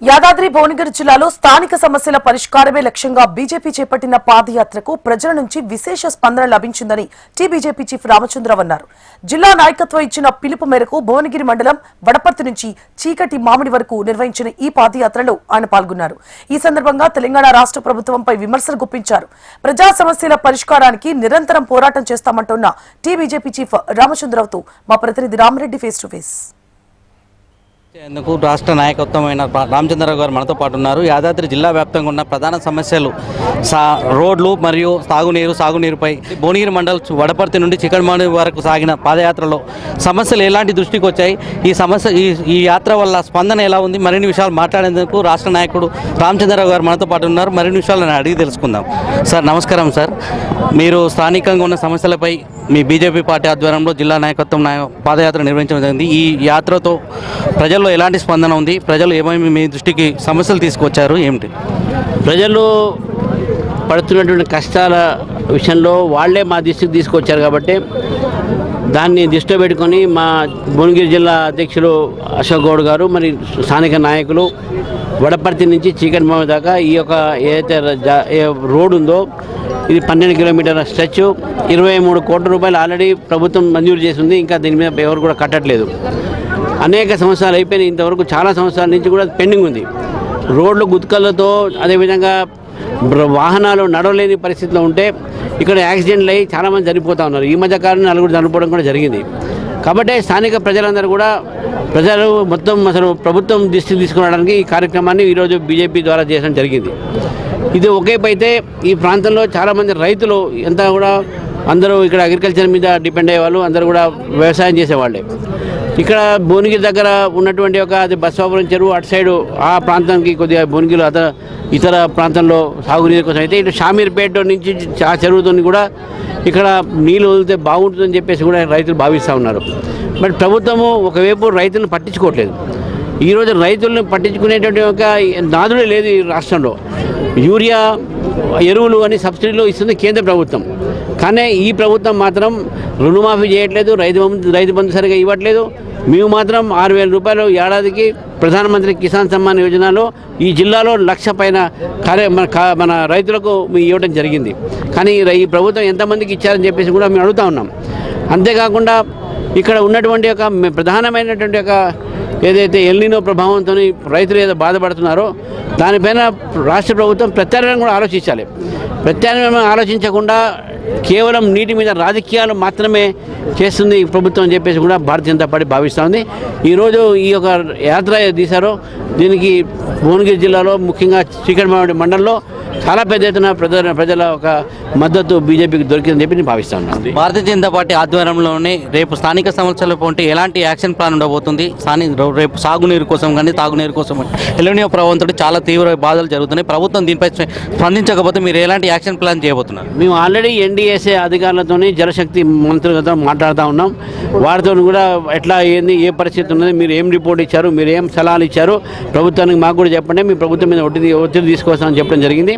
యాదాద్రి భువనగిరి జిల్లాలో స్థానిక సమస్యల పరిష్కారమే లక్ష్యంగా బీజేపీ చేపట్టిన పాదయాత్రకు ప్రజల నుంచి విశేష స్పందన లభించిందని టీబీజేపీ చీఫ్ రామచంద్రరావు అన్నారు. జిల్లా నాయకత్వం ఇచ్చిన పిలుపు మేరకు భువనగిరి మండలం వడపర్తి నుంచి చీకటి మామిడి వరకు నిర్వహించిన ఈ పాదయాత్రలో ఆయన పాల్గొన్నారు. ఈ సందర్భంగా తెలంగాణ రాష్ట్ర ప్రభుత్వంపై విమర్శలు గుప్పించారు. ప్రజా సమస్యల పరిష్కారానికి నిరంతరం పోరాటం చేస్తామంటున్న టీబీజేపీ చీఫ్ రామచంద్రరావుతో మా ప్రతినిధి రామరెడ్డి ఫేస్ టు ఫేస్. ఎందుకు రాష్ట్ర నాయకత్వమైన రామచంద్రరావు గారు మనతో పాటు ఉన్నారు. యాదాద్రి జిల్లా వ్యాప్తంగా ఉన్న ప్రధాన సమస్యలు రోడ్లు మరియు సాగునీరుపై భువనగిరి మండల్ వడపర్తి నుండి చికడమాడి వరకు సాగిన పాదయాత్రలో సమస్యలు ఎలాంటి దృష్టికి వచ్చాయి, ఈ యాత్ర వల్ల స్పందన ఎలా ఉంది, మరిన్ని విషయాలు మాట్లాడేందుకు రాష్ట్ర నాయకుడు రామచంద్రరావు గారు మనతో పాటు ఉన్నారు. మరిన్ని విషయాలు నేను అడిగి తెలుసుకుందాం. సార్ నమస్కారం. సార్, మీరు స్థానికంగా ఉన్న సమస్యలపై మీ బీజేపీ పార్టీ ఆధ్వర్యంలో జిల్లా నాయకత్వం పాదయాత్ర నిర్వహించడం జరిగింది. ఈ యాత్రతో ప్రజల్లో ఎలాంటి స్పందన ఉంది, ప్రజలు ఏమేమి మీ దృష్టికి సమస్యలు తీసుకొచ్చారు, ఏమిటి? ప్రజలు పడుతున్నటువంటి కష్టాల విషయంలో వాళ్ళే మా దృష్టికి తీసుకొచ్చారు కాబట్టి దాన్ని దృష్టిలో పెట్టుకొని మా భువనగిరి జిల్లా అధ్యక్షులు అశోక్ గౌడ్ గారు, మరి స్థానిక నాయకులు వడపర్తి నుంచి చీకటిమామి దాకా ఈ యొక్క ఏదైతే రోడ్ ఉందో ఇది 12 కిలోమీటర్ల స్ట్రెచ్, 23 కోట్ల రూపాయలు ఆల్రెడీ ప్రభుత్వం మంజూరు చేసింది. ఇంకా దీని మీద ఎవరు కూడా కట్టట్లేదు. అనేక సంవత్సరాలు అయిపోయినాయి, ఇంతవరకు చాలా సంవత్సరాల నుంచి కూడా పెండింగ్ ఉంది. రోడ్లు గుత్కలతో అదేవిధంగా వాహనాలు నడవలేని పరిస్థితిలో ఉంటే ఇక్కడ యాక్సిడెంట్లు అయ్యి చాలామంది చనిపోతూ ఉన్నారు. ఈ మధ్య కాలంలో 4 చనిపోవడం కూడా జరిగింది. కాబట్టి స్థానిక ప్రజలందరూ కూడా మొత్తం అసలు ప్రభుత్వం దృష్టికి తీసుకురావడానికి ఈ కార్యక్రమాన్ని ఈరోజు బీజేపీ ద్వారా చేయడం జరిగింది. ఇది ఒకేపు అయితే ఈ ప్రాంతంలో చాలామంది రైతులు అంతా కూడా అందరూ ఇక్కడ అగ్రికల్చర్ మీద డిపెండ్ అయ్యేవాళ్ళు, అందరూ కూడా వ్యవసాయం చేసేవాళ్ళే. ఇక్కడ భువనగిరి దగ్గర ఉన్నటువంటి అది బస్వాపురం చెరువు అటు సైడు ఆ ప్రాంతానికి కొద్దిగా భువనగిరి ఇతర ప్రాంతంలో సాగునీరు కోసం అయితే ఇటు షామీర్పేట నుంచి ఆ చెరువుతో కూడా ఇక్కడ నీళ్ళు వదిలితే బాగుంటుందని చెప్పేసి కూడా రైతులు భావిస్తూ ఉన్నారు. బట్ ప్రభుత్వము ఒకవైపు రైతులను పట్టించుకోవట్లేదు. ఈరోజు రైతులను పట్టించుకునేటువంటి ఒక నాదుడే లేదు ఈ రాష్ట్రంలో. యూరియా ఎరువులు అని సబ్సిడీలు ఇస్తుంది కేంద్ర ప్రభుత్వం, కానీ ఈ ప్రభుత్వం మాత్రం రుణమాఫీ చేయట్లేదు, రైతు బంధు సరిగా ఇవ్వట్లేదు. మేము మాత్రం 6,000 రూపాయలు ఏడాదికి ప్రధానమంత్రి కిసాన్ సమ్మాన్ యోజనలో ఈ జిల్లాలో 1,00,000 పైన మన రైతులకు ఇవ్వడం జరిగింది. కానీ ఈ ప్రభుత్వం ఎంతమందికి ఇచ్చారని చెప్పేసి కూడా మేము అడుగుతూ ఉన్నాం. అంతేకాకుండా ఇక్కడ ఉన్నటువంటి ప్రధానమైనటువంటి ఏదైతే ఎల్నినో ప్రభావంతో రైతులు ఏదో బాధపడుతున్నారో దానిపైన రాష్ట్ర ప్రభుత్వం ప్రత్యామ్నాయం కూడా ఆలోచించాలి. ప్రత్యామ్నాయం ఆలోచించకుండా కేవలం నీటి మీద రాజకీయాలు మాత్రమే చేస్తుంది ఈ ప్రభుత్వం అని చెప్పేసి కూడా భారతీయ జనతా పార్టీ భావిస్తూ ఉంది. ఈరోజు ఈ యొక్క యాత్ర తీశారో దీనికి భువనగిరి జిల్లాలో ముఖ్యంగా చీకటిమామిడి మండలంలో చాలా పెద్ద ఎత్తున ప్రజల ఒక మద్దతు బీజేపీకి దొరికిందని చెప్పి నేను భావిస్తూ ఉన్నాను. భారతీయ జనతా పార్టీ ఆధ్వర్యంలోనే రేపు స్థానిక సమస్యల పోటీ ఎలాంటి యాక్షన్ ప్లాన్ ఉండబోతుంది? రేపు సాగునీరు కోసం కానీ తాగునీరు కోసం ఎల్నినో ప్రభావంతో చాలా తీవ్ర బాధలు జరుగుతున్నాయి. ప్రభుత్వం దీనిపై స్పందించకపోతే మీరు ఎలాంటి యాక్షన్ ప్లాన్ చేయబోతున్నారు? మేము ఆల్రెడీ ఎన్డీఎస్ఏ అధికారులతో జలశక్తి మంత్రులతో మాట్లాడుతూ ఉన్నాం. వారితో కూడా ఎట్లా ఏంది, ఏ పరిస్థితి ఉన్నది, మీరు ఏం రిపోర్ట్ ఇచ్చారు, మీరు ఏం సలహాలు ఇచ్చారు ప్రభుత్వానికి మాకు కూడా చెప్పండి, మీ ప్రభుత్వం మీద ఒత్తిడి తీసుకొస్తామని చెప్పడం జరిగింది.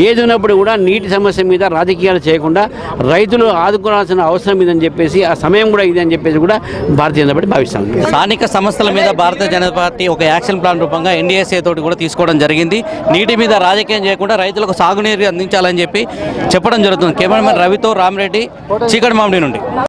ఏది ఉన్నప్పుడు కూడా నీటి సమస్య మీద రాజకీయాలు చేయకుండా రైతులు ఆదుకోవాల్సిన అవసరం ఇదని చెప్పేసి ఆ సమయం కూడా ఇది అని చెప్పేసి కూడా భారతీయ జనతా పార్టీ భావిస్తాం. స్థానిక సమస్యల మీద భారతీయ జనతా పార్టీ ఒక యాక్షన్ ప్లాన్ రూపంగా ఎన్డీఎస్ఏ తోటి కూడా తీసుకోవడం జరిగింది. నీటి మీద రాజకీయం చేయకుండా రైతులకు సాగునీరు అందించాలని చెప్పి చెప్పడం జరుగుతుంది. కెమెరామెన్ రవితో రామరెడ్డి, చీకటిమామిడి నుండి.